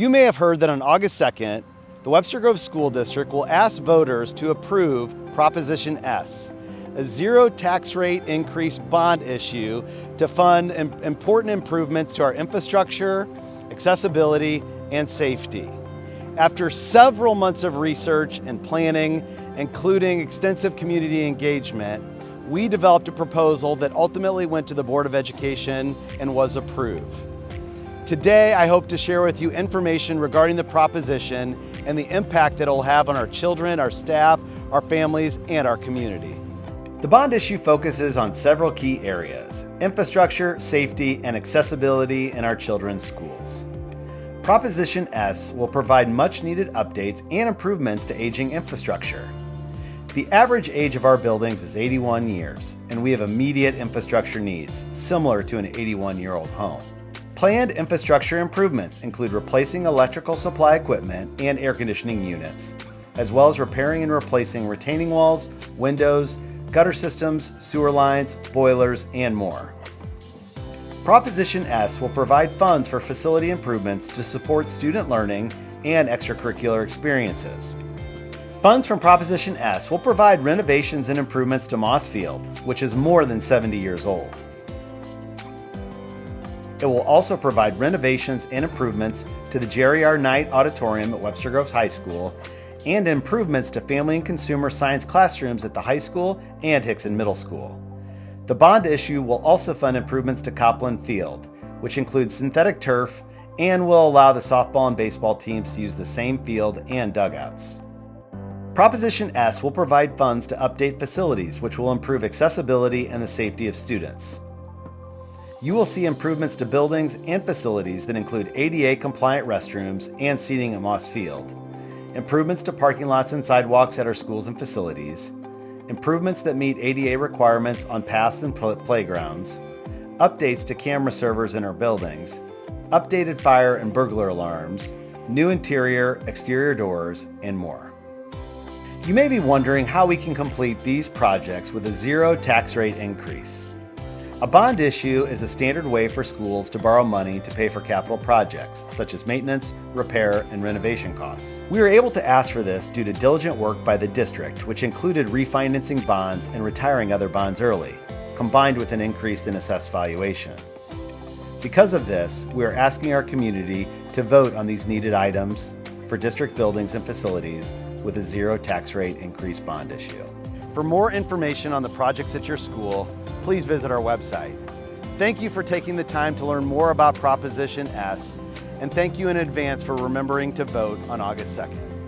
You may have heard that on August 2nd, the Webster Grove School District will ask voters to approve Proposition S, a zero tax rate increase bond issue to fund important improvements to our infrastructure, accessibility, and safety. After several months of research and planning, including extensive community engagement, we developed a proposal that ultimately went to the Board of Education and was approved. Today, I hope to share with you information regarding the proposition and the impact that it will have on our children, our staff, our families, and our community. The bond issue focuses on several key areas: infrastructure, safety, and accessibility in our children's schools. Proposition S will provide much-needed updates and improvements to aging infrastructure. The average age of our buildings is 81 years, and we have immediate infrastructure needs, similar to an 81-year-old home. Planned infrastructure improvements include replacing electrical supply equipment and air conditioning units, as well as repairing and replacing retaining walls, windows, gutter systems, sewer lines, boilers, and more. Proposition S will provide funds for facility improvements to support student learning and extracurricular experiences. Funds from Proposition S will provide renovations and improvements to Moss Field, which is more than 70 years old. It will also provide renovations and improvements to the Jerry R. Knight Auditorium at Webster Groves High School and improvements to family and consumer science classrooms at the high school and Hickson Middle School. The bond issue will also fund improvements to Copland Field, which includes synthetic turf and will allow the softball and baseball teams to use the same field and dugouts. Proposition S will provide funds to update facilities, which will improve accessibility and the safety of students. You will see improvements to buildings and facilities that include ADA-compliant restrooms and seating at Moss Field, improvements to parking lots and sidewalks at our schools and facilities, improvements that meet ADA requirements on paths and playgrounds, updates to camera servers in our buildings, updated fire and burglar alarms, new interior, exterior doors, and more. You may be wondering how we can complete these projects with a zero tax rate increase. A bond issue is a standard way for schools to borrow money to pay for capital projects, such as maintenance, repair, and renovation costs. We were able to ask for this due to diligent work by the district, which included refinancing bonds and retiring other bonds early, combined with an increase in assessed valuation. Because of this, we are asking our community to vote on these needed items for district buildings and facilities with a zero tax rate increase bond issue. For more information on the projects at your school, please visit our website. Thank you for taking the time to learn more about Proposition S, and thank you in advance for remembering to vote on August 2nd.